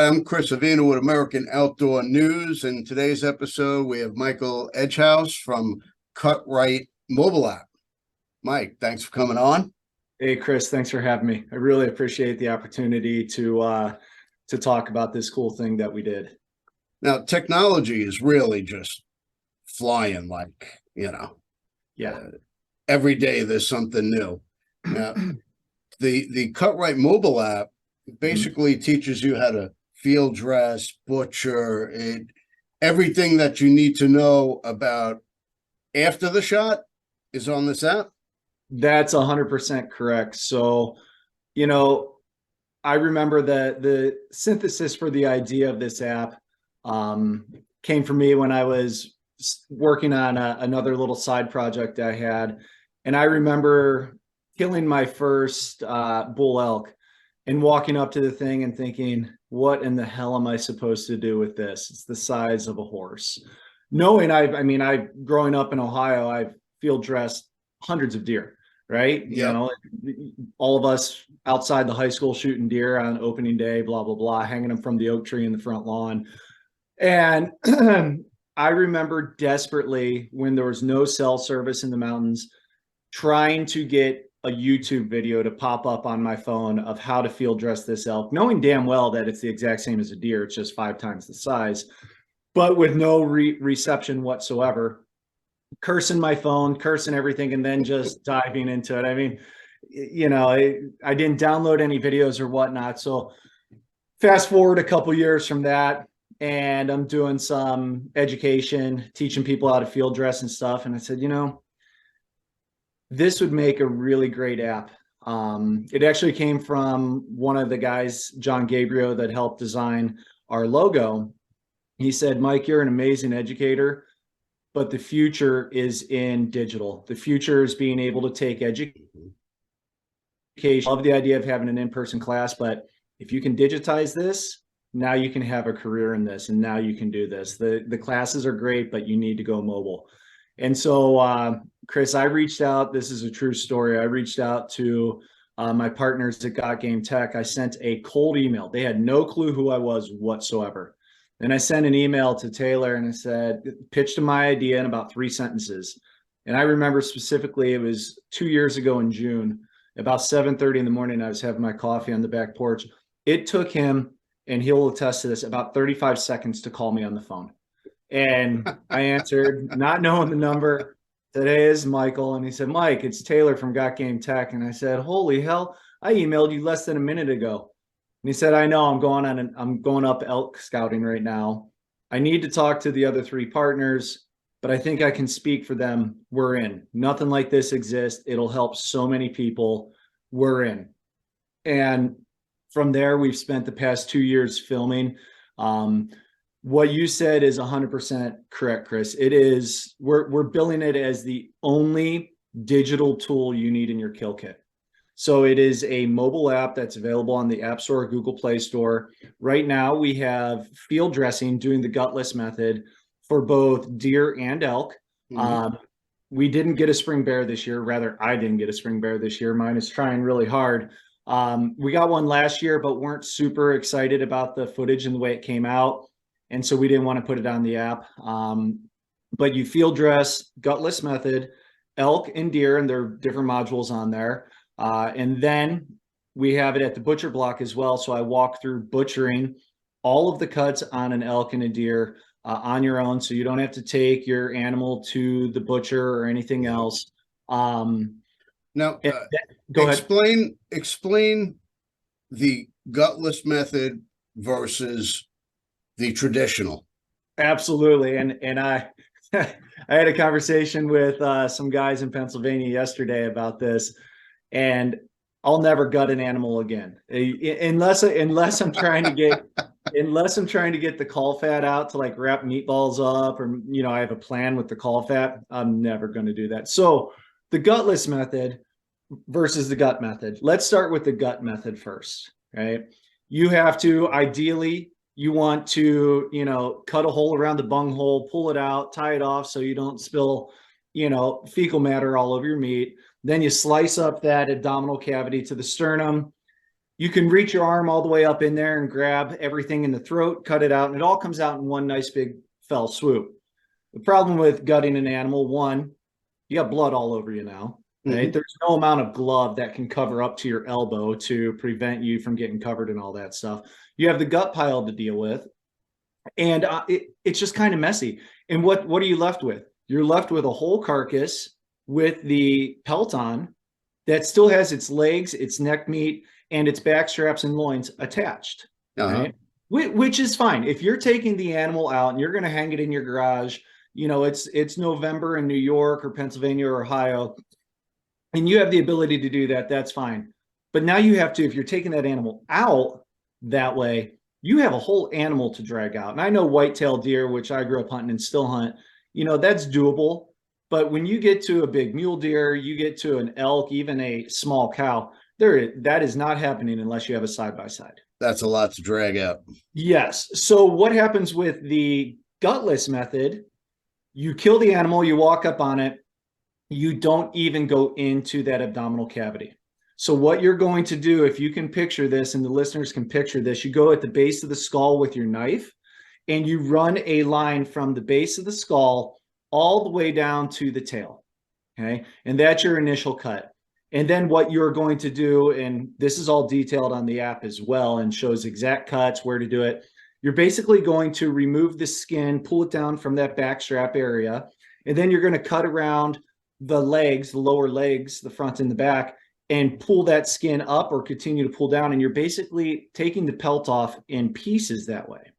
Hi, I'm Chris Avina with American Outdoor News. In today's episode, we have Michael Edgehouse from CutRite Mobile App. Mike, thanks for coming on. Hey, Chris, thanks for having me. I really appreciate the opportunity to talk about this cool thing that we did. Now, technology is really just flying Yeah. every day there's something new. Now, the CutRite Mobile App basically teaches you how to field dress, butcher, everything that you need to know about after the shot is on this app. That's 100% correct. So, I remember that the synthesis for the idea of this app came from me when I was working on another little side project I had. And I remember killing my first bull elk and walking up to the thing and thinking, what in the hell am I supposed to do with this? It's the size of a horse. Knowing I growing up in Ohio, I've field dressed hundreds of deer, right? Yep. All of us outside the high school shooting deer on opening day, blah, blah, blah, hanging them from the oak tree in the front lawn. And I remember desperately when there was no cell service in the mountains, trying to get a YouTube video to pop up on my phone of how to field dress this elk, knowing damn well that it's the exact same as a deer. It's just 5 times the size, but with no reception whatsoever, cursing my phone, cursing everything, and then just diving into it. I mean, I didn't download any videos or whatnot. So fast forward a couple years from that, and I'm doing some education, teaching people how to field dress and stuff. And I said, this would make a really great app. It actually came from one of the guys, John Gabriel, that helped design our logo. He said, Mike, you're an amazing educator, but the future is in digital. The future is being able to take education. I love the idea of having an in-person class, but if you can digitize this, now you can have a career in this, and now you can do this. The classes are great, but you need to go mobile. And so, Chris, I reached out. This is a true story. I reached out to my partners at Got Game Tech. I sent a cold email. They had no clue who I was whatsoever. And I sent an email to Taylor and I said, pitched him my idea in about 3 sentences. And I remember specifically, it was 2 years ago in June, about 7:30 in the morning, I was having my coffee on the back porch. It took him, and he'll attest to this, about 35 seconds to call me on the phone. And I answered, not knowing the number. Today is Michael. And he said, Mike, it's Taylor from Got Game Tech. And I said, holy hell, I emailed you less than a minute ago. And he said, I know, I'm going up elk scouting right now. I need to talk to the other 3 partners, but I think I can speak for them. We're in. Nothing like this exists. It'll help so many people. We're in. And from there, we've spent the past 2 years filming. What you said is 100% correct, Chris. It is, we're billing it as the only digital tool you need in your kill kit. So it is a mobile app that's available on the App Store or Google Play Store. Right now, we have field dressing, doing the gutless method for both deer and elk. Mm-hmm. We didn't get a spring bear this year. Rather, I didn't get a spring bear this year. Mine is trying really hard. We got one last year, but weren't super excited about the footage and the way it came out. And so we didn't want to put it on the app. But you field dress, gutless method, elk and deer, and there are different modules on there. And then we have it at the butcher block as well. So I walk through butchering all of the cuts on an elk and a deer on your own. So you don't have to take your animal to the butcher or anything else. Now, go ahead. Explain the gutless method versus the traditional. Absolutely. And I I had a conversation with some guys in Pennsylvania yesterday about this, and I'll never gut an animal again unless I'm trying to get the caul fat out to like wrap meatballs up, or I have a plan with the caul fat. I'm never going to do that. So the gutless method versus the gut method. Let's start with the gut method first, right? You have to ideally, you want to, cut a hole around the bung hole, pull it out, tie it off so you don't spill, fecal matter all over your meat. Then you slice up that abdominal cavity to the sternum. You can reach your arm all the way up in there and grab everything in the throat, cut it out, and it all comes out in one nice big fell swoop. The problem with gutting an animal, one, you got blood all over you now, right? There's no amount of glove that can cover up to your elbow to prevent you from getting covered and all that stuff. You have the gut pile to deal with, and it's just kind of messy. And what are you left with? You're left with a whole carcass with the pelt on that still has its legs, its neck meat, and its back straps and loins attached, right? Which is fine. If you're taking the animal out and you're going to hang it in your garage, you know, it's November in New York or Pennsylvania or Ohio, and you have the ability to do that, that's fine. But now you have to, if you're taking that animal out that way, you have a whole animal to drag out. And I know whitetail deer, which I grew up hunting and still hunt, you know, that's doable. But when you get to a big mule deer, you get to an elk, even a small cow, that is not happening unless you have a side-by-side. That's a lot to drag out. Yes. So what happens with the gutless method? You kill the animal, you walk up on it, you don't even go into that abdominal cavity. So what you're going to do, if you can picture this and the listeners can picture this, you go at the base of the skull with your knife and you run a line from the base of the skull all the way down to the tail. Okay. And that's your initial cut. And then what you're going to do, and this is all detailed on the app as well and shows exact cuts, where to do it. You're basically going to remove the skin, pull it down from that back strap area, and then you're going to cut around the legs, the lower legs, the front and the back, and pull that skin up or continue to pull down. And you're basically taking the pelt off in pieces that way.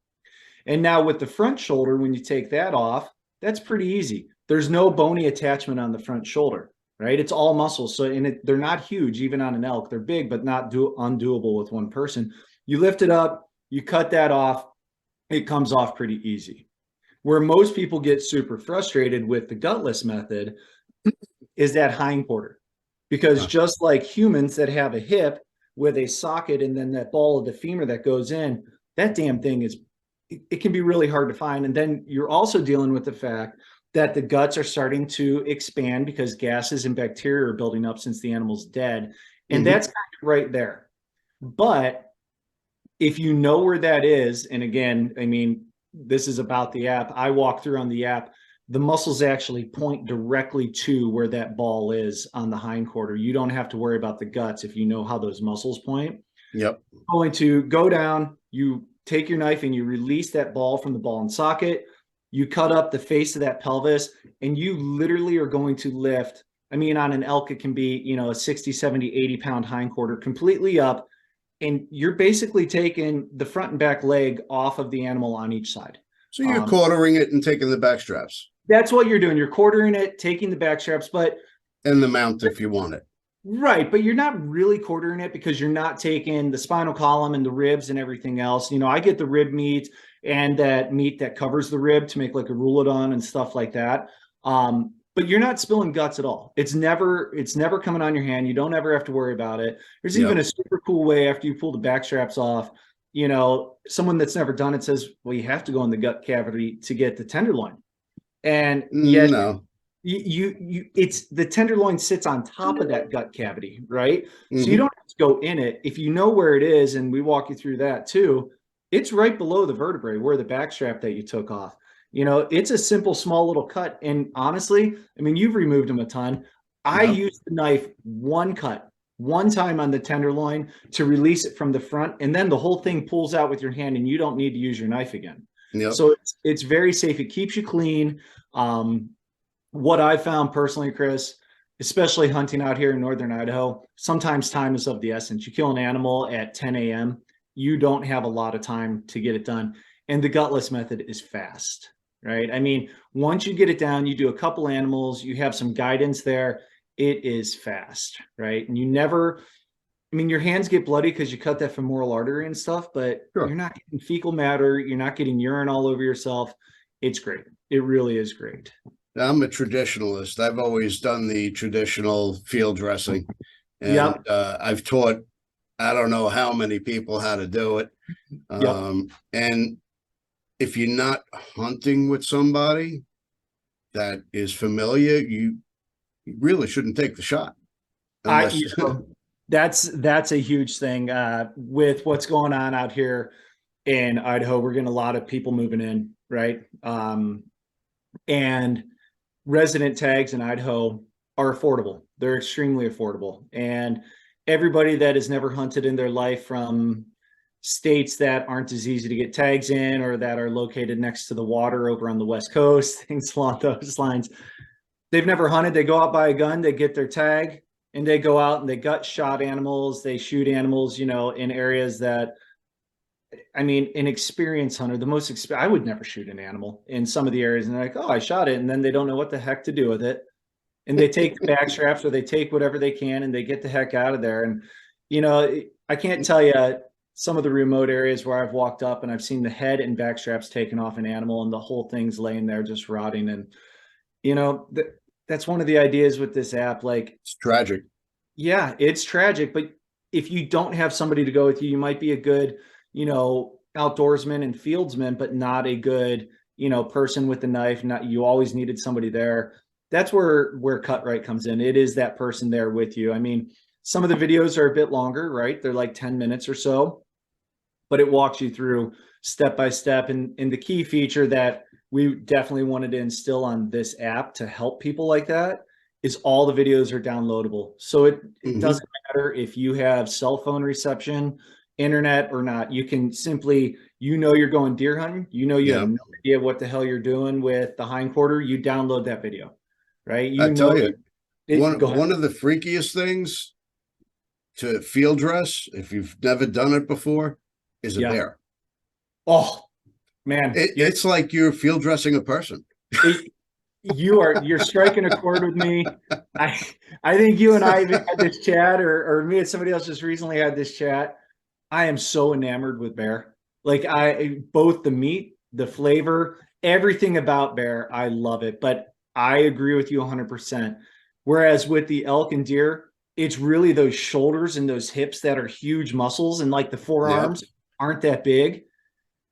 And now with the front shoulder, when you take that off, that's pretty easy. There's no bony attachment on the front shoulder, right? It's all muscle. So they're not huge, even on an elk. They're big, but not undoable with one person. You lift it up, you cut that off, it comes off pretty easy. Where most people get super frustrated with the gutless method is that hindquarter. Because just like humans that have a hip with a socket and then that ball of the femur that goes in, that damn thing it can be really hard to find. And then you're also dealing with the fact that the guts are starting to expand because gases and bacteria are building up since the animal's dead. And that's kind of right there. But if you know where that is, and again, I mean, this is about the app. I walk through on the app. The muscles actually point directly to where that ball is on the hindquarter. You don't have to worry about the guts if you know how those muscles point. Yep. You're going to go down, you take your knife and you release that ball from the ball and socket. You cut up the face of that pelvis and you literally are going to lift. I mean, on an elk, it can be, you know, a 60, 70, 80 pound hindquarter completely up. And you're basically taking the front and back leg off of the animal on each side. So you're quartering it and taking the back straps. That's what you're doing. You're quartering it, taking the back straps, and the mount if you want it. Right. But you're not really quartering it because you're not taking the spinal column and the ribs and everything else. You know, I get the rib meat and that meat that covers the rib to make like a rouladon and stuff like that. But you're not spilling guts at all. It's never coming on your hand. You don't ever have to worry about it. There's even a super cool way after you pull the back straps off. You know, someone that's never done it says, well, you have to go in the gut cavity to get the tenderloin. And yet it's the tenderloin sits on top of that gut cavity, right? So you don't have to go in it. If you know where it is, and we walk you through that too, it's right below the vertebrae where the back strap that you took off. You know, it's a simple, small little cut. And honestly, I mean, you've removed them a ton. I used the knife one time on the tenderloin to release it from the front, and then the whole thing pulls out with your hand and you don't need to use your knife again. So it's very safe. It keeps you clean. What I found personally, Chris, especially hunting out here in Northern Idaho, sometimes time is of the essence. You kill an animal at 10 a.m., you don't have a lot of time to get it done. And the gutless method is fast, right? I mean, once you get it down, you do a couple animals, you have some guidance there, it is fast, right? And you never, I mean, your hands get bloody because you cut that femoral artery and stuff, but you're not getting fecal matter. You're not getting urine all over yourself. It's great. It really is great. I'm a traditionalist. I've always done the traditional field dressing. And I've taught, I don't know how many people how to do it. And if you're not hunting with somebody that is familiar, you really shouldn't take the shot. That's a huge thing with what's going on out here in Idaho. We're getting a lot of people moving in, right? And resident tags in Idaho are affordable. They're extremely affordable. And everybody that has never hunted in their life from states that aren't as easy to get tags in or that are located next to the water over on the West Coast, things along those lines, they've never hunted. They go out, buy a gun, they get their tag, and they go out and they gut shot animals. They shoot animals, in areas that, I mean, an experienced hunter, I would never shoot an animal in some of the areas, and they're like, oh, I shot it. And then they don't know what the heck to do with it. And they take the back straps or they take whatever they can and they get the heck out of there. And, I can't tell you some of the remote areas where I've walked up and I've seen the head and back straps taken off an animal and the whole thing's laying there just rotting. And, that's one of the ideas with this app. Like, It's tragic. yeah, it's tragic, but if you don't have somebody to go with you, you might be a good, outdoorsman and fieldsman, but not a good, person with a knife. Not, you always needed somebody there. That's where CutRite comes in. It is that person there with you. I mean, some of the videos are a bit longer, right? They're like 10 minutes or so, but it walks you through step by step. And the key feature that we definitely wanted to instill on this app to help people like that is all the videos are downloadable. So it doesn't matter if you have cell phone reception, internet or not. You can simply, you're going deer hunting, you have no idea what the hell you're doing with the hindquarter, you download that video, right? I tell you, Go ahead. one of the freakiest things to field dress, if you've never done it before, is a bear. Oh man, It's like you're field dressing a person. You're striking a chord with me. I think you and I even had this chat, or me and somebody else just recently had this chat. I am so enamored with bear. Like, both the meat, the flavor, everything about bear, I love it. But I agree with you 100%. Whereas with the elk and deer, it's really those shoulders and those hips that are huge muscles, and like the forearms aren't that big.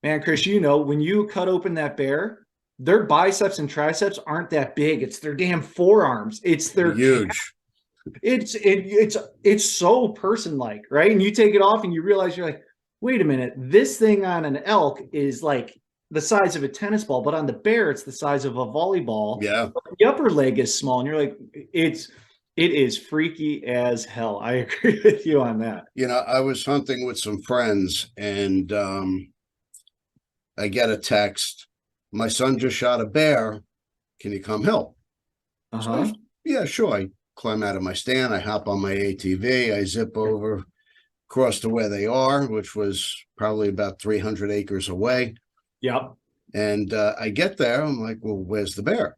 Man, Chris, when you cut open that bear, their biceps and triceps aren't that big. It's their damn forearms. It's their huge. It's so person-like, right? And you take it off and you realize you're like, wait a minute, this thing on an elk is like the size of a tennis ball, but on the bear, it's the size of a volleyball. Yeah. The upper leg is small, and you're like, it is freaky as hell. I agree with you on that. I was hunting with some friends and I get a text. My son just shot a bear. Can you come help? So, yeah, sure. I climb out of my stand. I hop on my ATV. I zip over across to where they are, which was probably about 300 acres away. Yep. And I get there. I'm like, well, where's the bear?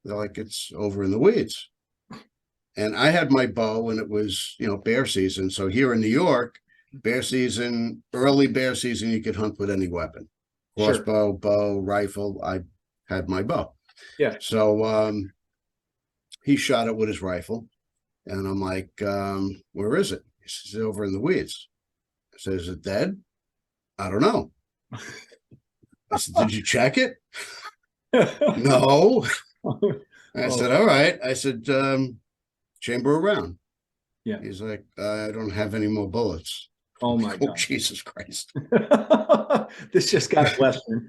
They're like, it's over in the weeds. And I had my bow and it was, bear season. So here in New York, bear season, early bear season, you could hunt with any weapon. Crossbow, bow, rifle. I had my bow. Yeah. So he shot it with his rifle. And I'm like, where is it? He says, over in the weeds. I said, is it dead? I don't know. I said, did you check it? No. I said, all right. I said, chamber around. Yeah. He's like, I don't have any more bullets. Oh my God. Jesus Christ. This just got Western.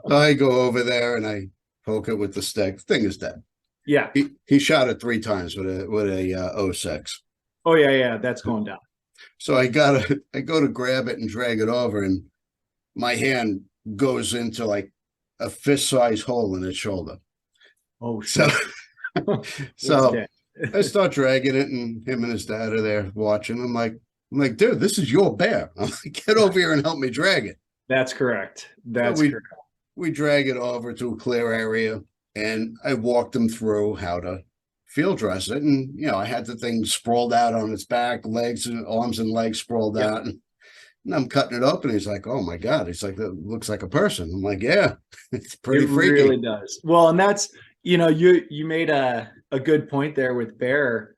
I go over there and I poke it with the stick. The thing is dead. Yeah. He shot it 3 times with a 06. Oh yeah. That's going down. So I go to grab it and drag it over, and my hand goes into like a fist-sized hole in its shoulder. Oh shit. So I start dragging it, and him and his dad are there watching. I'm like, dude, this is your bear. I'm like, get over here and help me drag it. That's correct. That's correct. We drag it over to a clear area, and I walked him through how to field dress it. And, I had the thing sprawled out on its back, legs and arms and legs sprawled out. And I'm cutting it open. He's like, oh my God. He's like, that looks like a person. I'm like, yeah, it's pretty freaky. It really does. Well, and that's, you made a good point there with bear.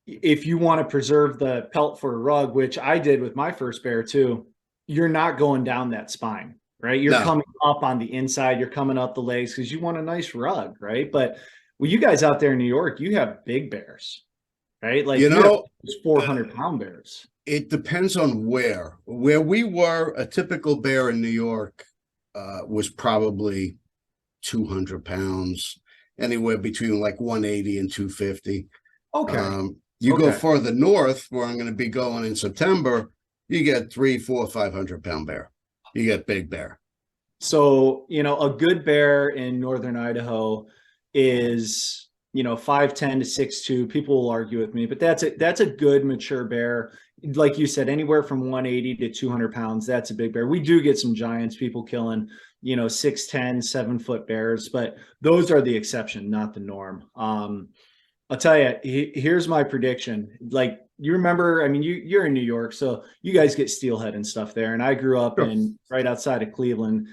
If you want to preserve the pelt for a rug, which I did with my first bear too, you're not going down that spine, right? You're coming up on the inside, you're coming up the legs because you want a nice rug, right? But you guys out there in New York, you have big bears, right? Like You you have know, 400-pound bears. it depends on where. Where we were, a typical bear in New York was probably 200 pounds, anywhere between like 180 and 250. Okay. You go Okay. further north, where I'm going to be going in September, you get 3, 4, 500-pound bear. You get big bear. So, a good bear in northern Idaho is, 5'10" to 6'2". People will argue with me, but that's a good mature bear. Like you said, anywhere from 180 to 200 pounds, that's a big bear. We do get some giants, people killing, 6'10", 7-foot bears, but those are the exception, not the norm. I'll tell you, here's my prediction. Like, you remember, I mean, you're in New York, so you guys get steelhead and stuff there. And I grew up Sure. in right outside of Cleveland.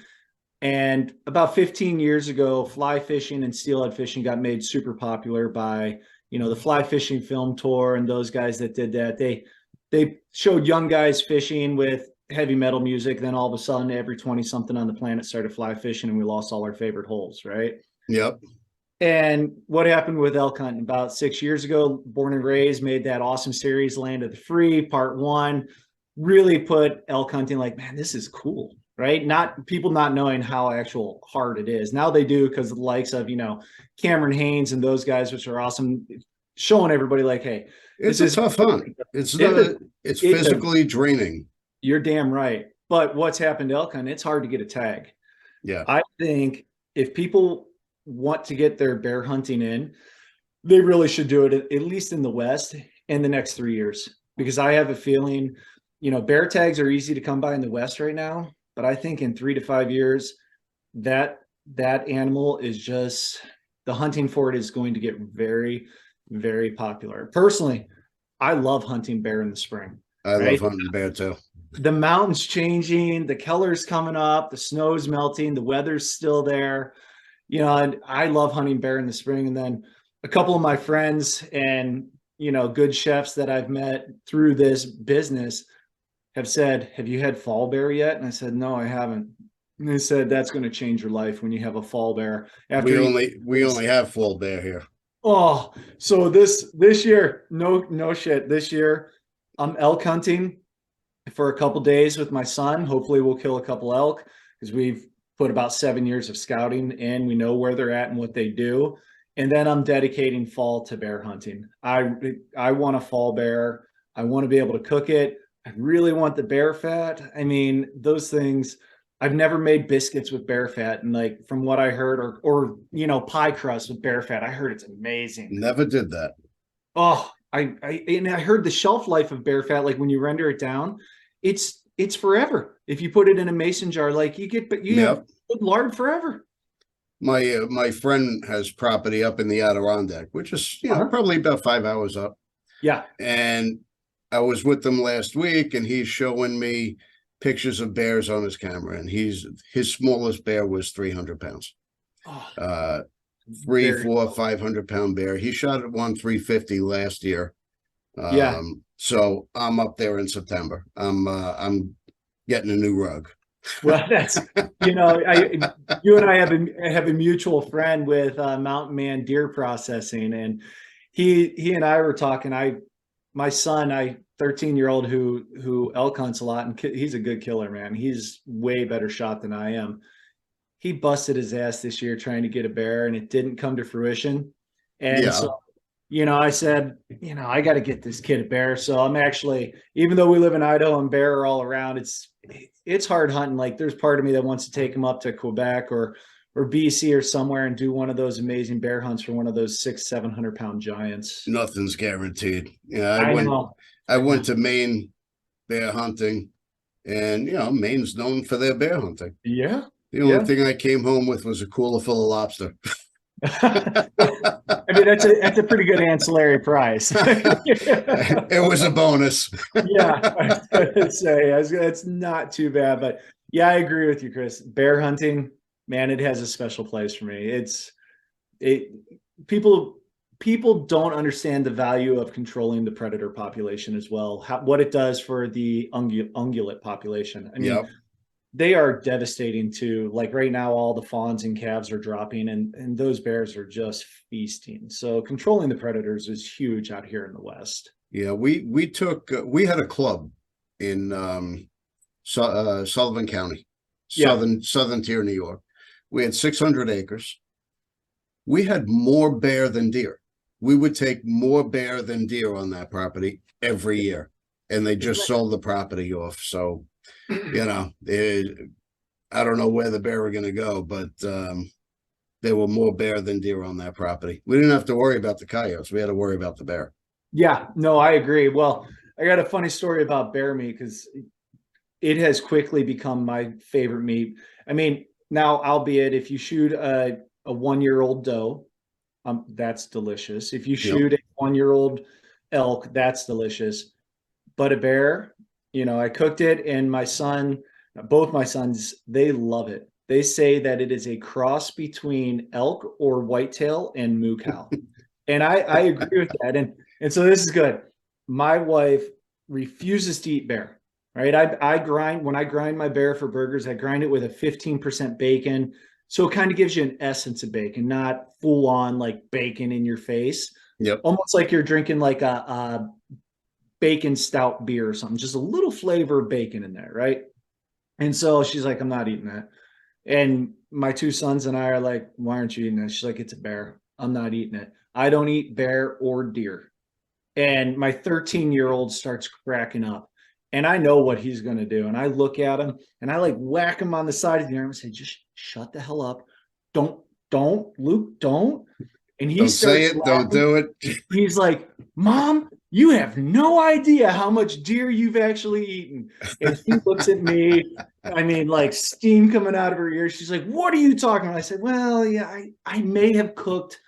And about 15 years ago, fly fishing and steelhead fishing got made super popular by, the fly fishing film tour and those guys that did that. They showed young guys fishing with heavy metal music. Then all of a sudden, every 20 something on the planet started fly fishing, and we lost all our favorite holes, right? Yep. And what happened with elk hunting about 6 years ago? Born and Raised made that awesome series, Land of the Free, Part 1. Really put elk hunting like, man, this is cool, right? Not people not knowing how actual hard it is. Now they do, because of the likes of, Cameron Haynes and those guys, which are awesome, showing everybody like, hey, It's a tough hunt. It's physically draining. You're damn right. But what's happened to elk hunting? It's hard to get a tag. Yeah. I think if people want to get their bear hunting in, they really should do it at least in the West in the next 3 years, because I have a feeling, bear tags are easy to come by in the West right now, but I think in 3 to 5 years, that animal is just, the hunting for it is going to get very, very popular. Personally, I love hunting bear in the spring. I right? love hunting bear too. The mountains changing, the colors coming up, the snow's melting, the weather's still there. And I love hunting bear in the spring. And then a couple of my friends and, good chefs that I've met through this business have said, have you had fall bear yet? And I said, no, I haven't. And they said, that's going to change your life when you have a fall bear. We only have fall bear here. Oh, so this year, no shit. This year, I'm elk hunting for a couple days with my son. Hopefully we'll kill a couple elk, because we've put about 7 years of scouting in. We know where they're at and what they do. And then I'm dedicating fall to bear hunting. I want a fall bear. I want to be able to cook it. I really want the bear fat. I mean, those things, I've never made biscuits with bear fat. And like, from what I heard, or pie crust with bear fat, I heard it's amazing. Never did that. Oh, and I heard the shelf life of bear fat, like when you render it down, it's forever. If you put it in a mason jar, like you have lard forever. My friend has property up in the Adirondack, which is probably about 5 hours up. Yeah. And I was with them last week, and he's showing me pictures of bears on his camera, and his smallest bear was 300 pounds. Oh, 3, 4, 500-pound bear. He shot at one 350 last year. Yeah. So I'm up there in September. I'm getting a new rug. Well, that's you and I have a mutual friend with Mountain Man Deer Processing, and he and I were talking. My son, 13-year-old who elk hunts a lot, and he's a good killer, man. He's way better shot than I am. He busted his ass this year trying to get a bear, and it didn't come to fruition. And so, I said, I got to get this kid a bear. So I'm actually, even though we live in Idaho and bear are all around, it's hard hunting. Like, there's part of me that wants to take him up to Quebec or BC or somewhere and do one of those amazing bear hunts for one of those 600-700-pound giants. Nothing's guaranteed. Yeah, I went to Maine bear hunting, and Maine's known for their bear hunting. Yeah. The only thing I came home with was a cooler full of lobster. I mean, that's a pretty good ancillary price. It was a bonus. Yeah, I would say it's not too bad, but yeah, I agree with you, Chris. Bear hunting, man, it has a special place for me. People don't understand the value of controlling the predator population as well. What it does for the ungulate population. I mean, they are devastating too. Like right now, all the fawns and calves are dropping, and those bears are just feasting. So controlling the predators is huge out here in the West. Yeah, we took we had a club in Sullivan County, Yeah. southern tier New York. We had 600 acres. We had more bear than deer. We would take more bear than deer on that property every year, and they just sold the property off. So, I don't know where the bear were going to go, but there were more bear than deer on that property. We didn't have to worry about the coyotes. We had to worry about the bear. Yeah, no, I agree. Well, I got a funny story about bear meat because it has quickly become my favorite meat. I mean, now, albeit if you shoot a 1-year-old doe, that's delicious. If you Yep. shoot a 1-year-old elk, that's delicious. But a bear, I cooked it, and both my sons, they love it. They say that it is a cross between elk or whitetail and moo cow. And I agree with that. And so this is good. My wife refuses to eat bear, right? I grind, when I grind my bear for burgers, I grind it with a 15% bacon. So it kind of gives you an essence of bacon, not full on like bacon in your face. Yep. Almost like you're drinking like a bacon stout beer or something, just a little flavor of bacon in there, right? And so she's like, I'm not eating that. And my two sons and I are like, why aren't you eating that? She's like, it's a bear. I'm not eating it. I don't eat bear or deer. And my 13-year-old starts cracking up. And I know what he's going to do. And I look at him and I like whack him on the side of the arm and say, just shut the hell up. Don't, Luke, don't. And he Don't say starts it. Don't do it. He's like, Mom, you have no idea how much deer you've actually eaten. And she looks at me, I mean, like steam coming out of her ears. She's like, what are you talking about? I said, well, yeah, I may have cooked,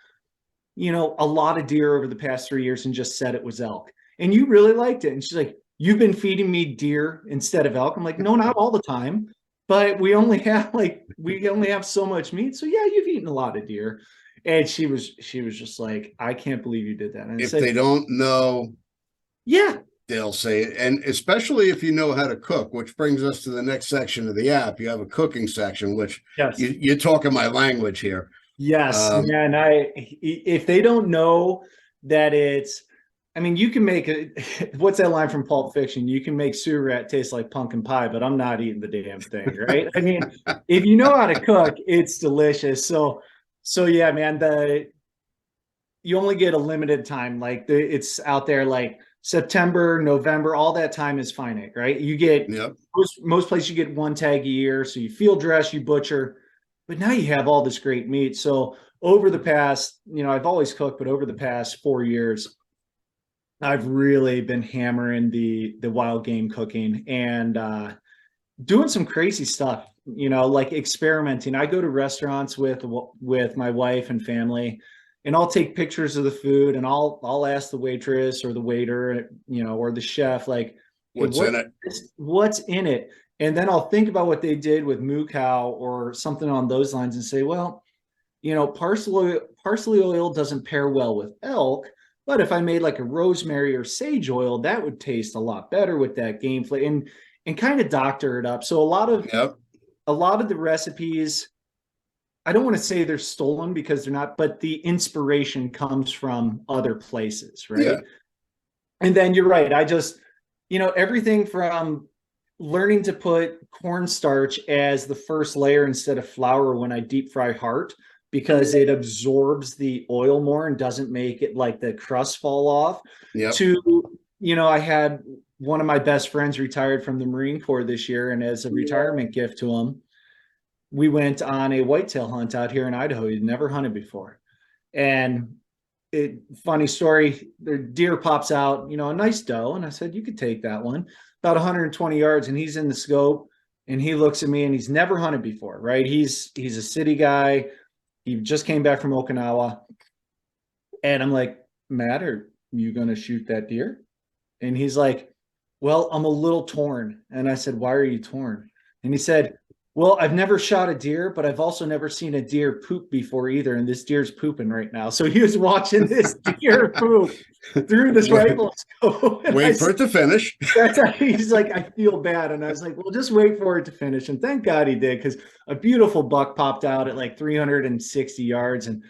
a lot of deer over the past 3 years and just said it was elk. And you really liked it. And she's like, you've been feeding me deer instead of elk. I'm like, no, not all the time. But we only have so much meat. So yeah, you've eaten a lot of deer. And she was just like, I can't believe you did that. And I If said, they don't know, yeah, they'll say it. And especially if you know how to cook, which brings us to the next section of the app. You have a cooking section, which yes, you're talking my language here. yes, man. If they don't know that I mean, you can make what's that line from Pulp Fiction? You can make sewer rat taste like pumpkin pie, but I'm not eating the damn thing, right? I mean, if you know how to cook, it's delicious. So yeah, man, you only get a limited time. Like it's out there like September, November, all that time is finite, right? You get Yep. most places you get one tag a year. So you field dress, you butcher, but now you have all this great meat. So over the past, I've always cooked, but over the past 4 years, I've really been hammering the wild game cooking and doing some crazy stuff, like experimenting. I go to restaurants with my wife and family, and I'll take pictures of the food, and I'll ask the waitress or the waiter, or the chef, like, hey, What's in it? What's in it? And then I'll think about what they did with moo cow or something on those lines and say, well, parsley oil doesn't pair well with elk, but if I made like a rosemary or sage oil, that would taste a lot better with that game flavor, and kind of doctor it up. So Yep. a lot of the recipes, I don't want to say they're stolen because they're not, but the inspiration comes from other places, right? Yeah. And then you're right. I just, everything from learning to put cornstarch as the first layer instead of flour when I deep fry heart, because it absorbs the oil more and doesn't make it like the crust fall off. Yep. To, I had one of my best friends retired from the Marine Corps this year, and as a retirement gift to him, we went on a whitetail hunt out here in Idaho. He'd never hunted before. And funny story, the deer pops out, a nice doe. And I said, you could take that one about 120 yards. And he's in the scope and he looks at me, and he's never hunted before, right? He's a city guy. He just came back from Okinawa. And I'm like, Matt, are you going to shoot that deer? And he's like, well, I'm a little torn. And I said, why are you torn? And he said, Well, I've never shot a deer, but I've also never seen a deer poop before either. And this deer's pooping right now. So he was watching this deer poop through this Wait, rifle scope. And wait for it to finish. that's how he's like, I feel bad. And I was like, well, just wait for it to finish. And thank God he did, because a beautiful buck popped out at like 360 yards. And,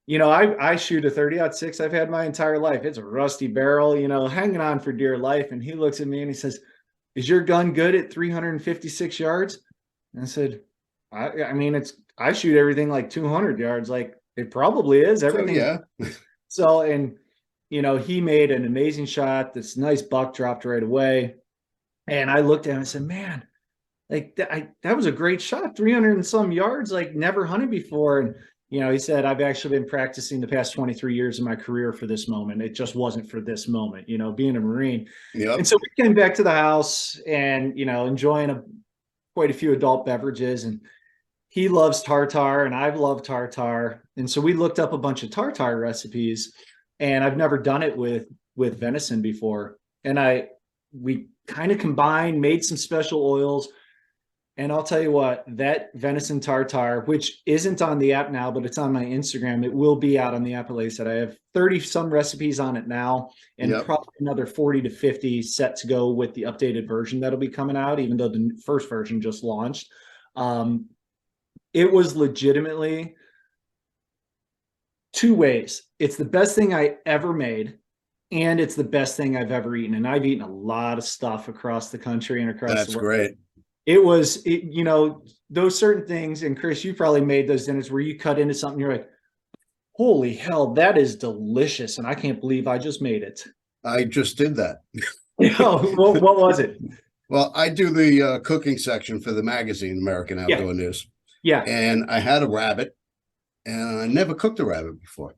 I shoot a 30-06 I've had my entire life. It's a rusty barrel, hanging on for dear life. And he looks at me and he says, is your gun good at 356 yards? And I said, I mean, I shoot everything like 200 yards. Like it probably is everything. So, yeah. So, and, he made an amazing shot. This nice buck dropped right away. And I looked at him and said, man, like that was a great shot. 300 and some yards, like never hunted before. And, he said, I've actually been practicing the past 23 years of my career for this moment. It just wasn't for this moment, being a Marine. Yep. And so we came back to the house and, enjoying quite a few adult beverages, and he loves tartar and I've loved tartar. And so we looked up a bunch of tartar recipes, and I've never done it with venison before. And we kind of combined, made some special oils. And I'll tell you what, that venison tartar, which isn't on the app now, but it's on my Instagram. It will be out on the app. Like I said, I have 30 some recipes on it now, and probably another 40 to 50 set to go with the updated version that'll be coming out, even though the first version just launched. It was legitimately two ways. It's the best thing I ever made, and it's the best thing I've ever eaten. And I've eaten a lot of stuff across the country and across the world. That's great. It was, those certain things. And Chris, you probably made those dinners where you cut into something, you're like, holy hell, that is delicious. And I can't believe I just made it. I just did that. What was it? Well, I do the cooking section for the magazine, American Outdoor News. Yeah. And I had a rabbit, and I never cooked a rabbit before.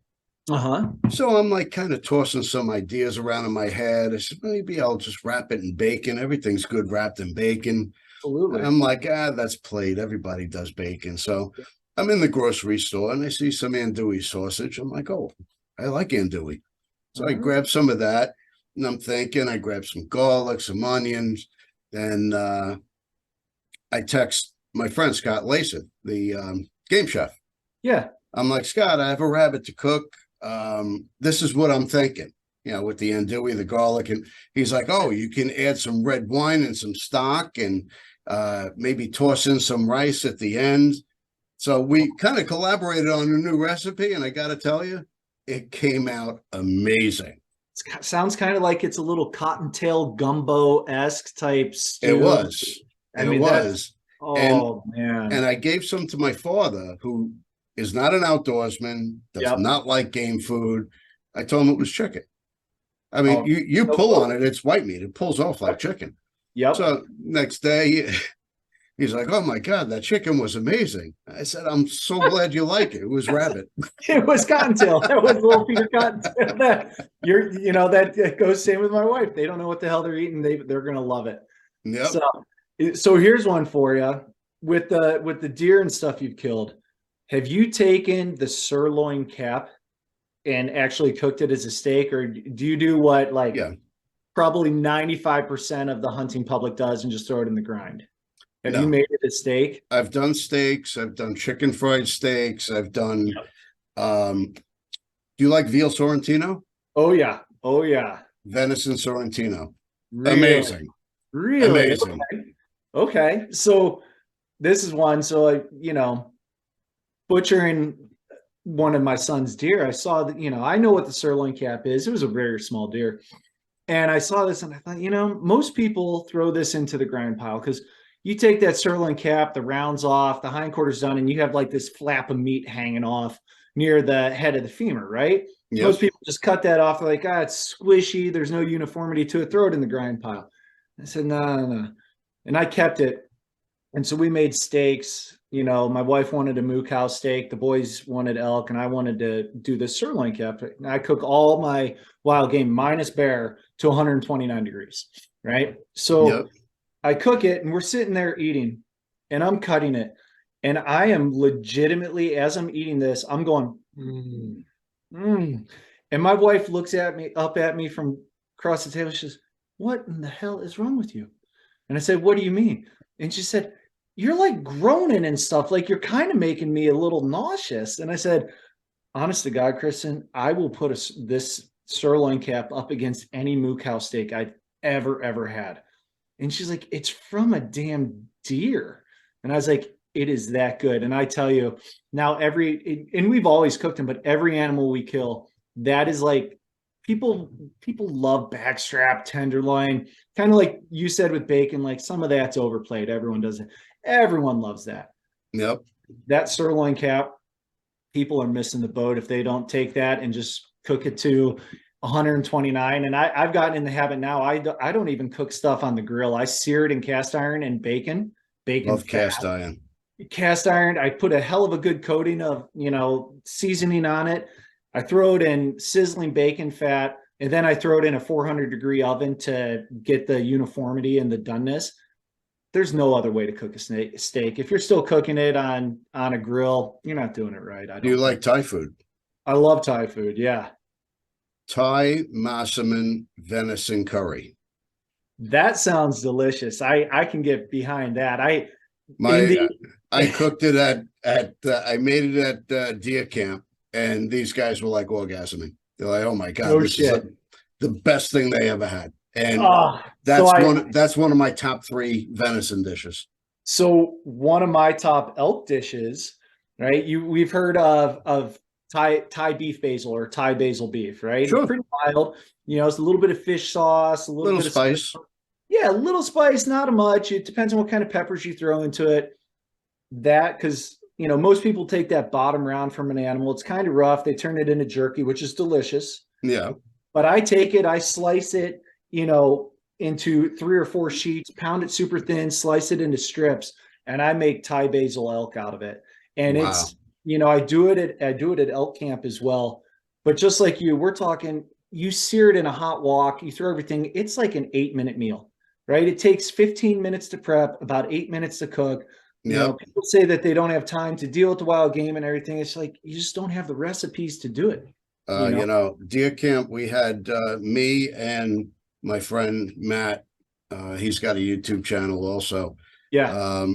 Uh-huh. So I'm like kind of tossing some ideas around in my head. I said, maybe I'll just wrap it in bacon. Everything's good wrapped in bacon. Absolutely. I'm like, that's plate. Everybody does bacon. So I'm in the grocery store and I see some andouille sausage. I'm like, oh, I like andouille. So I grab some of that, and I'm thinking, I grab some garlic, some onions. Then I text my friend Scott Laseth, the game chef. Yeah. I'm like, Scott, I have a rabbit to cook. This is what I'm thinking, with the andouille, the garlic. And he's like, oh, you can add some red wine and some stock, and maybe toss in some rice at the end. So we kind of collaborated on a new recipe, and I got to tell you, it came out amazing. It sounds kind of like it's a little cottontail gumbo-esque type stew. It was. It was. Man. And I gave some to my father, who is not an outdoorsman, does not like game food. I told him it was chicken. I mean, you pull on it, it's white meat. It pulls off like chicken. Yep. So next day, he's like, oh my God, that chicken was amazing. I said, I'm so glad you like it. It was rabbit. It was cottontail. That was little Peter Cottontail. That goes same with my wife. They don't know what the hell they're eating. They're going to love it. Yep. So here's one for you with the deer and stuff you've killed. Have you taken the sirloin cap and actually cooked it as a steak, or do you do what probably 95% of the hunting public does and just throw it in the grind? Have you made it a steak? I've done steaks. I've done chicken fried steaks. I've done, do you like veal Sorrentino? Oh yeah. Venison Sorrentino. Really? Amazing. Really? Amazing. Okay. So this is one. So, butchering one of my son's deer, I saw that, I know what the sirloin cap is. It was a very small deer. And I saw this and I thought, most people throw this into the grind pile, because you take that sirloin cap, the rounds off, the hindquarters done, and you have like this flap of meat hanging off near the head of the femur, right? Yep. Most people just cut that off. They're like, it's squishy. There's no uniformity to it. Throw it in the grind pile. I said, no. And I kept it. And so we made steaks. My wife wanted a moo cow steak. The boys wanted elk, and I wanted to do the sirloin cap. And I cook all my wild game minus bear to 129 degrees, right? So I cook it, and we're sitting there eating, and I'm cutting it. And I am legitimately, as I'm eating this, I'm going, And my wife looks up at me from across the table. She says, what in the hell is wrong with you? And I said, what do you mean? And she said, you're like groaning and stuff. Like you're kind of making me a little nauseous. And I said, honest to God, Kristen, I will put this sirloin cap up against any moo cow steak I've ever had. And she's like, it's from a damn deer. And I was like, it is that good. And I tell you now, and we've always cooked them, but every animal we kill, that is like, people love backstrap, tenderloin, kind of like you said with bacon, like some of that's overplayed. Everyone does it. Everyone loves that. Yep. That sirloin cap, people are missing the boat if they don't take that and just cook it to 129. And I've gotten in the habit now. I don't even cook stuff on the grill. I sear it in cast iron and bacon Love fat. cast iron. Cast iron. I put a hell of a good coating of, seasoning on it. I throw it in sizzling bacon fat, and then I throw it in a 400-degree oven to get the uniformity and the doneness. There's no other way to cook a steak. If you're still cooking it on a grill, you're not doing it right. Do you like Thai food? I love Thai food. Yeah. Thai massaman venison curry. That sounds delicious. I can get behind that. I cooked it I made it at deer camp, and these guys were like orgasming. They're like, "Oh my God, no this shit. is the best thing they ever had." And that's one of my top 3 venison dishes. So one of my top elk dishes, right? We've heard of Thai beef basil or Thai basil beef, right? Sure. It's pretty mild. It's a little bit of fish sauce, a little bit spice. Yeah, a little spice, not much. It depends on what kind of peppers you throw into it. Because most people take that bottom round from an animal. It's kind of rough. They turn it into jerky, which is delicious. Yeah. But I take it, I slice it, into 3 or 4 sheets, pound it super thin, slice it into strips, and I make Thai basil elk out of it. And wow. It's, I do it at elk camp as well. But just like we're talking, you sear it in a hot wok, you throw everything. It's like an 8-minute meal, right? It takes 15 minutes to prep, about 8 minutes to cook. People say that they don't have time to deal with the wild game and everything. It's like, you just don't have the recipes to do it. Deer camp, we had me and my friend Matt. He's got a YouTube channel also. Yeah.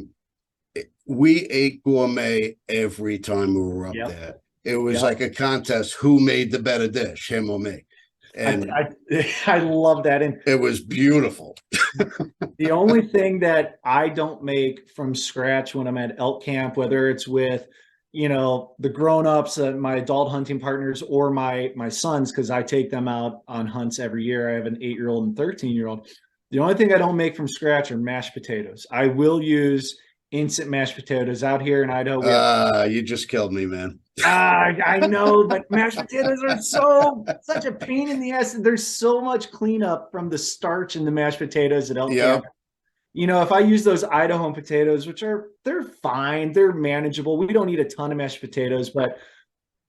We ate gourmet every time we were up there. It was like a contest, who made the better dish, him or me. And I love that. And it was beautiful. The only thing that I don't make from scratch when I'm at elk camp, whether it's with the grown-ups, my adult hunting partners, or my sons, because I take them out on hunts every year. I have an 8-year-old and 13-year-old. The only thing I don't make from scratch are mashed potatoes. I will use instant mashed potatoes. Out here in Idaho, you just killed me, man. I know, but mashed potatoes are such a pain in the ass. There's so much cleanup from the starch in the mashed potatoes at elk camp. If I use those Idaho potatoes, they're fine, they're manageable. We don't eat a ton of mashed potatoes, but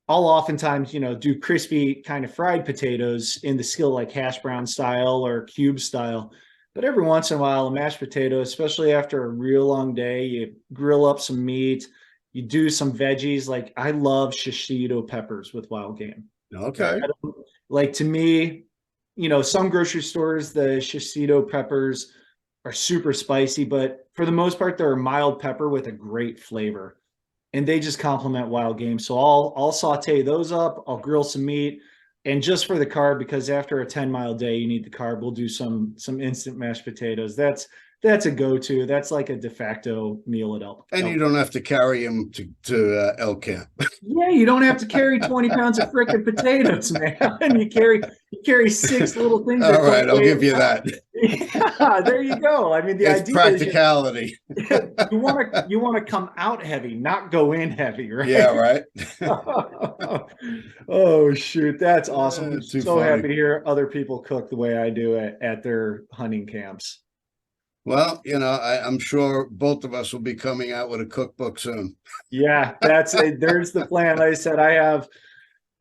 I'll oftentimes, do crispy kind of fried potatoes in the skillet, like hash brown style or cube style. But every once in a while, a mashed potato, especially after a real long day, you grill up some meat, you do some veggies. Like I love shishito peppers with wild game. Okay. Like to me, some grocery stores, the shishito peppers are super spicy, but for the most part, they're a mild pepper with a great flavor, and they just complement wild game. So I'll saute those up. I'll grill some meat, and just for the carb, because after a 10-mile day, you need the carb. We'll do some instant mashed potatoes. That's a go-to. That's like a de facto meal at elk. And you don't have to carry them to elk camp. Yeah, you don't have to carry 20 pounds of frickin' potatoes, man. You carry 6 little things. All right, I'll give you that. Yeah, there you go. I mean, the idea practicality. You want to come out heavy, not go in heavy, right? Yeah, right. Oh shoot, that's awesome. I'm so funny. Happy to hear other people cook the way I do it at their hunting camps. Well, I'm sure both of us will be coming out with a cookbook soon. Yeah, there's the plan. Like I said, I have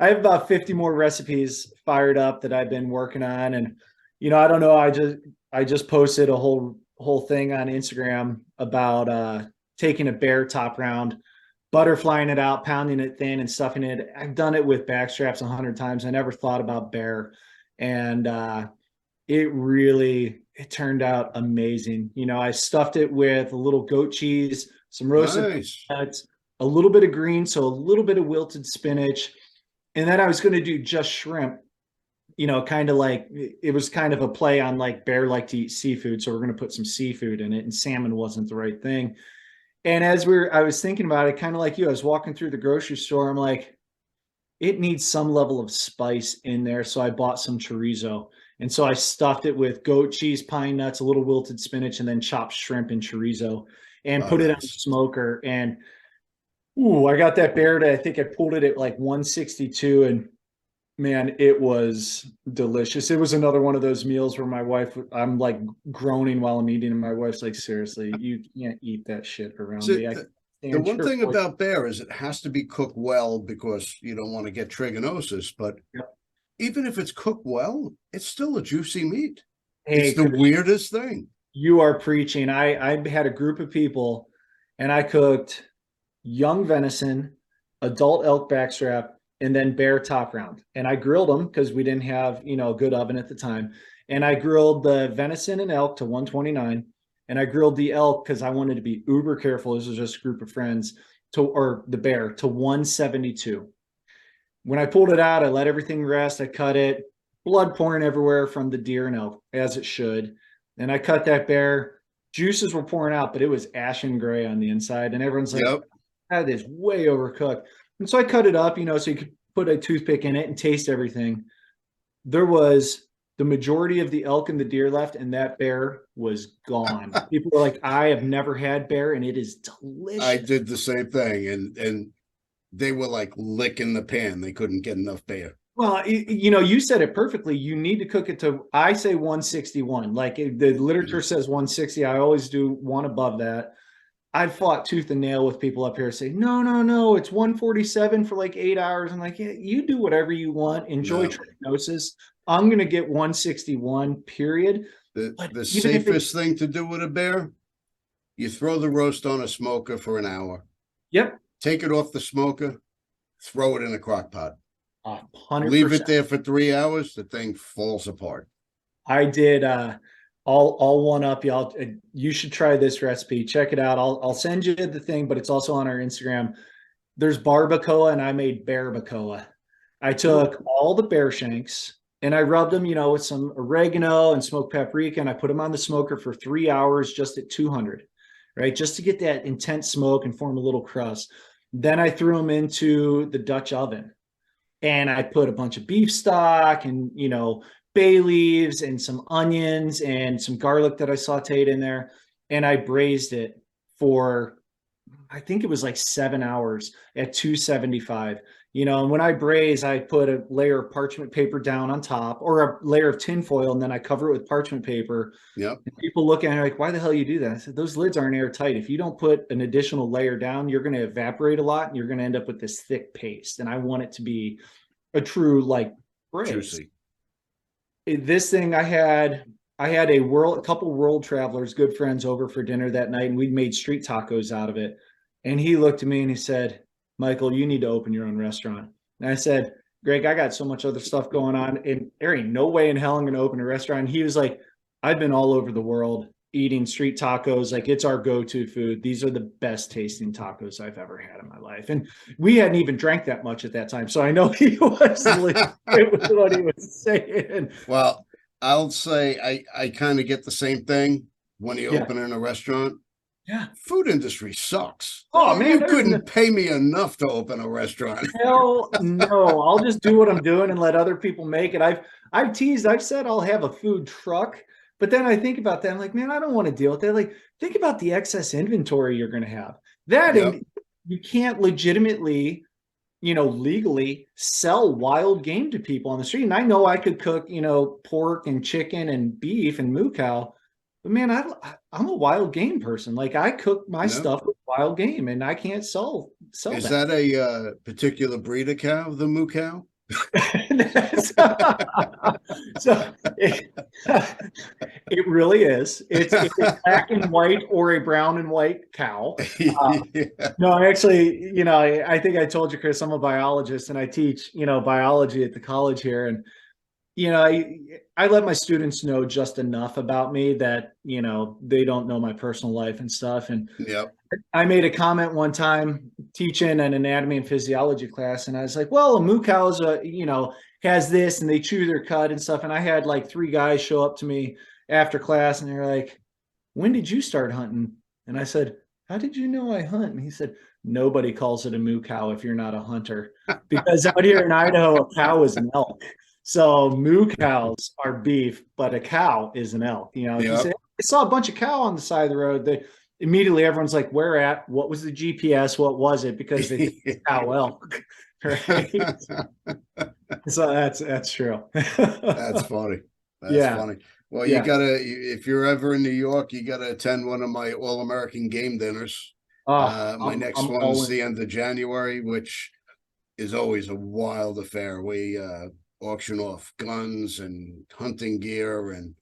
about 50 more recipes fired up that I've been working on. And, I don't know, I just posted a whole thing on Instagram about taking a bear top round, butterflying it out, pounding it thin and stuffing it. I've done it with backstraps 100 times. I never thought about bear. And it turned out amazing. You know, I stuffed it with a little goat cheese, some roasted Nice. peanuts, a little bit of green, so a little bit of wilted spinach. And then I was going to do just shrimp, you know, kind of like it was kind of a play on like bear like to eat seafood. So we're going to put some seafood in it, and salmon wasn't the right thing. And I was thinking about it, kind of like you, I was walking through the grocery store. I'm like, it needs some level of spice in there. So I bought some chorizo. And so I stuffed it with goat cheese, pine nuts, a little wilted spinach, and then chopped shrimp and chorizo and Oh, put it on the nice. smoker. And ooh, I got that bear to, I think I pulled it at like 162. And man, it was delicious. It was another one of those meals where my wife, I'm like groaning while I'm eating, and my wife's like, seriously, you can't eat that shit around So me. I can't the stand one your thing voice. about bear is it has to be cooked well because you don't want to get trichinosis. But Yep. even if it's cooked well, it's still a juicy meat. It's Hey, the Chris, weirdest thing. you are preaching. I had a group of people, and I cooked young venison, adult elk backstrap, and then bear top round. And I grilled them because we didn't have, you know, a good oven at the time. And I grilled the venison and elk to 129. And I grilled the elk because I wanted to be uber careful. This was just a group of friends or the bear to 172. When I pulled it out, I let everything rest. I cut it, blood pouring everywhere from the deer and elk, as it should. And I cut that bear. Juices were pouring out, but it was ashen gray on the inside. And everyone's like, Yep. that is way overcooked. And so I cut it up, you know, so you could put a toothpick in it and taste everything. There was the majority of the elk and the deer left, and that bear was gone. People were like, I have never had bear, and it is I delicious. did the same thing, and they were like licking the pan. They couldn't get enough bear. Well, you know, you said it perfectly. You need to cook it to, I say 161. Like the literature says 160. I always do one above that. I've fought tooth and nail with people up here say, no, no, no, it's 147 for like 8 hours. I'm like, yeah, you do whatever you want. Enjoy No, trichinosis. I'm going to get 161, period. But the even if it's, safest thing to do with a bear, you throw the roast on a smoker for an hour. yep, Take it off the smoker, throw it in a crock pot. Leave it 100%. there for 3 hours, the thing falls apart. I did, I'll one up y'all. You should try this recipe. Check it out. I'll send you the thing, but it's also on our Instagram. There's barbacoa, and I made barbacoa. I took all the bear shanks and I rubbed them, you know, with some oregano and smoked paprika, and I put them on the smoker for 3 hours just at 200, right? Just to get that intense smoke and form a little crust. Then I threw them into the Dutch oven, and I put a bunch of beef stock and, you know, bay leaves and some onions and some garlic that I sauteed in there. And I braised it for, I think it was like 7 hours at 275. You know, and when I braise, I put a layer of parchment paper down on top, or a layer of tinfoil, and then I cover it with parchment paper. Yep. And people look at it like, why the hell you do that? I said, those lids aren't airtight. If you don't put an additional layer down, you're going to evaporate a lot, and you're going to end up with this thick paste. And I want it to be a true like braise. Juicy. This thing I had a couple world travelers, good friends, over for dinner that night, and we made street tacos out of it. And he looked at me and he said, Michael, you need to open your own restaurant. And I said, Greg, I got so much other stuff going on, and there ain't no way in hell I'm going to open a restaurant. And he was like, I've been all over the world eating street tacos. Like, it's our go-to food. These are the best tasting tacos I've ever had in my life. And we hadn't even drank that much at that time. So I know he was it was what he was saying. Well, I'll say I kind of get the same thing when you Yeah. open in a restaurant. Yeah. Food industry sucks. Oh man, You couldn't pay me enough to open a restaurant. hell no. I'll just do what I'm doing and let other people make it. I've teased, I've said I'll have a food truck, but then I think about that. I'm like, man, I don't want to deal with that. Like, think about the excess inventory you're going to have. That Yep. and you can't legitimately, you know, legally sell wild game to people on the street. And I know I could cook, you know, pork and chicken and beef and moo cow, but man, I'm a wild game person. Like, I cook my Yep. stuff with wild game, and I can't sell Is that. that a particular breed of cow, the moo cow? So it really is. It's a black and white or a brown and white cow. Yeah. No, actually, you know, I think I told you, Chris, I'm a biologist, and I teach, you know, biology at the college here. And you know, I let my students know just enough about me that, you know, they don't know my personal life and stuff. And Yep. I made a comment one time teaching an anatomy and physiology class, and I was like, well, a moo cow's you know, has this and they chew their cud and stuff. And I had like 3 guys show up to me after class and they're like, when did you start hunting? And I said, how did you know I hunt? And he said, nobody calls it a moo cow if you're not a hunter. Because out here in Idaho, a cow is an elk. So moo cows are beef, but a cow is an elk. You know, if you say, Yep. I saw a bunch of cow on the side of the road, they immediately everyone's like, where at? What was the GPS? What was it? Because they think it's cow elk. Right. So that's true. That's funny. That's Yeah. funny. Well, you Yeah. gotta, if you're ever in New York, you gotta attend one of my All-American game dinners. Oh, My next I'm all one's in. the end of January, which is always a wild affair. We auction off guns and hunting gear, and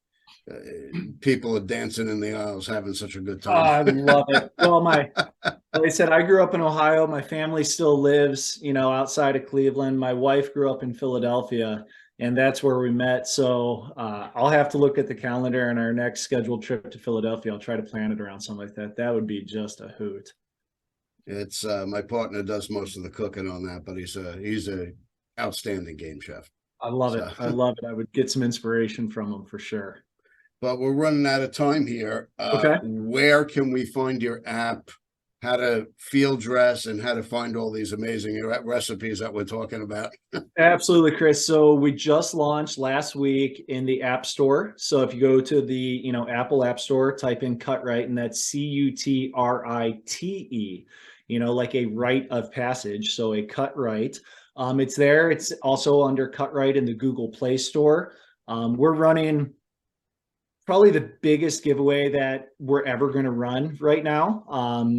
people are dancing in the aisles, having such a good Oh, time. I love it. Well, like I said, I grew up in Ohio. My family still lives, you know, outside of Cleveland. My wife grew up in Philadelphia, and that's where we met. So I'll have to look at the calendar and our next scheduled trip to Philadelphia. I'll try to plan it around something like that. That would be just a hoot. It's my partner does most of the cooking on that, but he's a outstanding game chef. I love it. So, I love it. I would get some inspiration from him for sure. but we're running out of time here. Okay. Where can we find your app? How to field dress and how to find all these amazing recipes that we're talking about? Absolutely, Chris. So we just launched last week in the App Store. So if you go to the, you know, Apple App Store, type in CutRite, and that's CutRite, you know, like a rite of passage. So a CutRite. It's there. It's also under CutRite in the Google Play Store. We're running probably the biggest giveaway that we're ever going to run right now.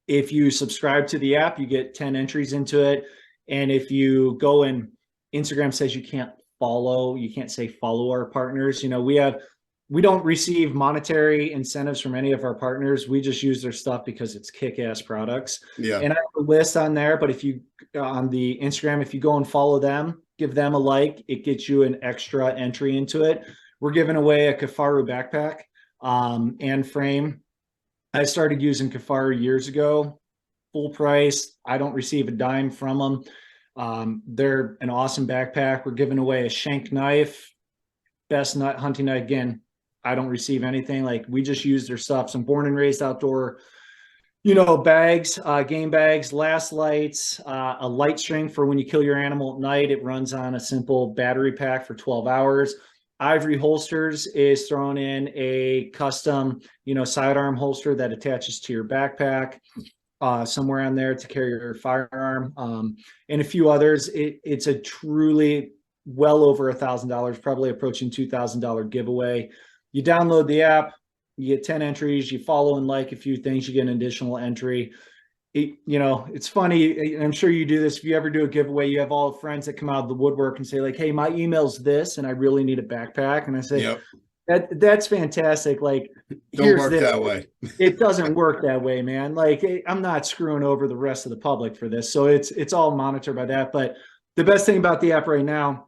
If you subscribe to the app, you get 10 entries into it. And if you go and Instagram says you can't follow, you can't say follow our partners. You know, we don't receive monetary incentives from any of our partners. We just use their stuff because it's kick-ass products. Yeah. And I have a list on there, but if you on the Instagram, if you go and follow them, give them a like, it gets you an extra entry into it. We're giving away a Kafaru backpack and frame. I started using Kafaru years ago, full price. I don't receive a dime from them. They're an awesome backpack. We're giving away a shank knife, best nut hunting knife. Again, I don't receive anything. Like, we just use their stuff. Some born and raised outdoor, you know, bags, game bags, last lights, a light string for when you kill your animal at night. It runs on a simple battery pack for 12 hours. Ivory Holsters is throwing in a custom, you know, sidearm holster that attaches to your backpack. Somewhere on there to carry your firearm, and a few others. It's a truly well over $1,000, probably approaching $2,000 giveaway. You download the app, you get 10 entries, you follow and like a few things, you get an additional entry. You know, it's funny, I'm sure you do this. If you ever do a giveaway, you have all the friends that come out of the woodwork and say like, hey, my email's this, and I really need a backpack. And I say, Yep. That's fantastic. Like, Don't here's work this. that way. It doesn't work that way, man. Like, I'm not screwing over the rest of the public for this. So it's all monitored by that. But the best thing about the app right now,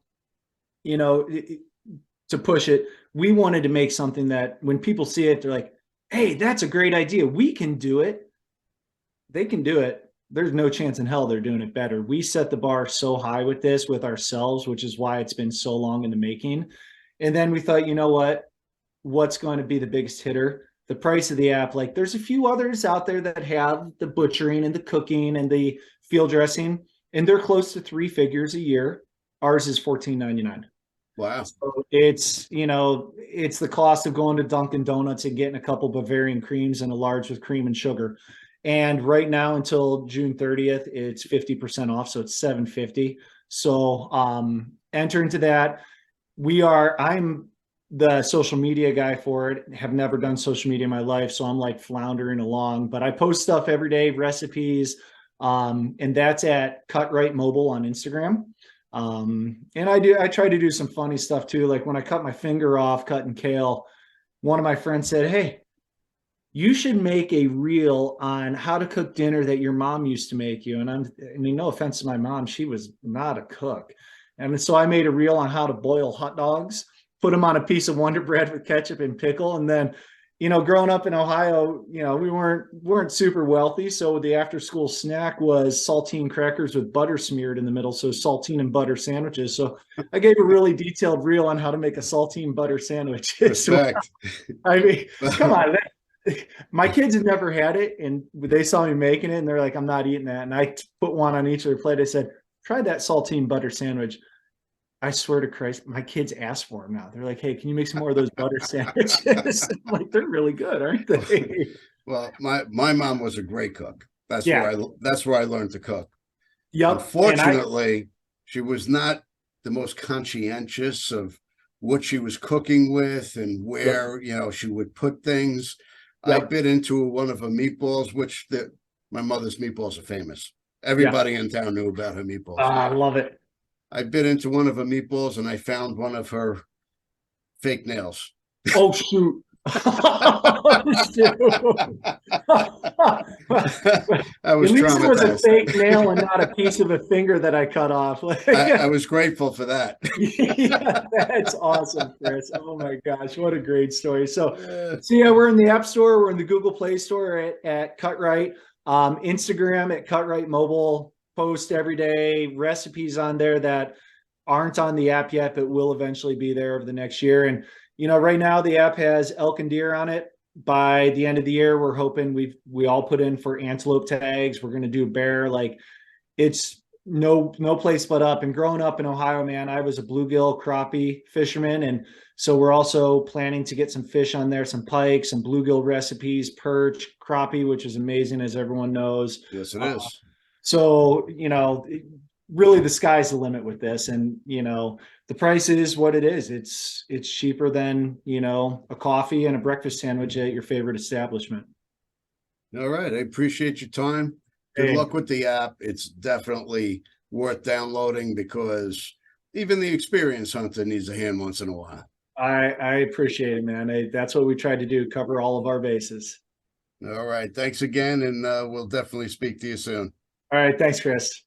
you know, to push it, we wanted to make something that when people see it, they're like, hey, that's a great idea. We can do it. They can do it. There's no chance in hell they're doing it better. We set the bar so high with this with ourselves, which is why it's been so long in the making. And then we thought, you know what? What's going to be the biggest hitter? The price of the app. Like, there's a few others out there that have the butchering and the cooking and the field dressing, and they're close to 3 figures a year. Ours is $14.99. Wow. So it's, you know, it's the cost of going to Dunkin' Donuts and getting a couple Bavarian creams and a large with cream and sugar. And right now until June 30th, it's 50% off. So it's $7.50. So enter into that. I'm the social media guy for it. Have never done social media in my life, so I'm like floundering along, but I post stuff every day, recipes, and that's at CutRite Mobile on Instagram. And I try to do some funny stuff too. Like, when I cut my finger off cutting kale, one of my friends said, hey, you should make a reel on how to cook dinner that your mom used to make you. And I mean, no offense to my mom, she was not a cook. And so I made a reel on how to boil hot dogs, put them on a piece of Wonder Bread with ketchup and pickle. And then, growing up in Ohio, we weren't super wealthy. So the after school snack was saltine crackers with butter smeared in the middle. So saltine and butter sandwiches. So I gave a really detailed reel on how to make a saltine butter sandwich. Respect. I mean, come on. My kids had never had it, and they saw me making it and they're like, I'm not eating that. And I put one on each of their plate. I said, try that saltine butter sandwich. I swear to Christ, my kids ask for them now. They're like, hey, can you make some more of those butter sandwiches? I'm like, they're really good, aren't they? Well, my mom was a great cook. That's where I learned to cook. Yep. Unfortunately, she was not the most conscientious of what she was cooking with and where, she would put things. I bit into one of her meatballs, which my mother's meatballs are famous. Everybody in town knew about her meatballs. I love it. I bit into one of her meatballs and I found one of her fake nails. Oh, shoot. I was At least traumatized. it was a fake nail and not a piece of a finger that I cut off. I was grateful for that. Yeah, that's awesome, Chris. Oh my gosh, what a great story. So yeah, we're in the App Store, we're in the Google Play Store at CutRight, Instagram at CutRite Mobile. Post every day recipes on there that aren't on the app yet, but will eventually be there over the next year. And right now the app has elk and deer on it. By the end of the year, we're hoping we all put in for antelope tags. We're going to do bear. Like, it's no place but up. And growing up in Ohio, man, I was a bluegill crappie fisherman, and so we're also planning to get some fish on there, some pike, some bluegill recipes, perch, crappie, which is amazing, as everyone knows. Yes, it is. So, really the sky's the limit with this. And, the price is what it is. It's cheaper than, a coffee and a breakfast sandwich at your favorite establishment. All right. I appreciate your time. Good luck with the app. It's definitely worth downloading because even the experienced hunter needs a hand once in a while. I appreciate it, man. That's what we tried to do, cover all of our bases. All right. Thanks again. And we'll definitely speak to you soon. All right. Thanks, Chris.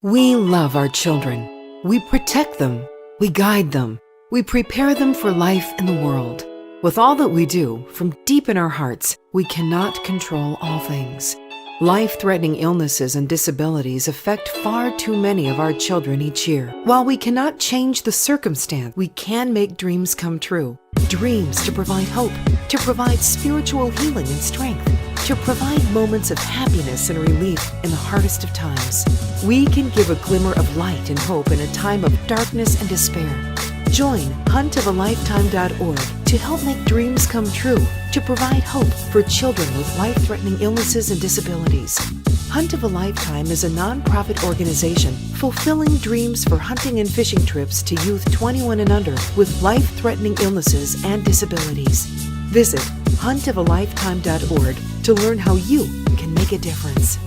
We love our children. We protect them. We guide them. We prepare them for life in the world. With all that we do, from deep in our hearts, we cannot control all things. Life-threatening illnesses and disabilities affect far too many of our children each year. While we cannot change the circumstance, we can make dreams come true. Dreams to provide hope, to provide spiritual healing and strength, to provide moments of happiness and relief in the hardest of times. We can give a glimmer of light and hope in a time of darkness and despair. Join huntofalifetime.org to help make dreams come true, to provide hope for children with life-threatening illnesses and disabilities. Hunt of a Lifetime is a nonprofit organization fulfilling dreams for hunting and fishing trips to youth 21 and under with life-threatening illnesses and disabilities. Visit huntofalifetime.org to learn how you can make a difference.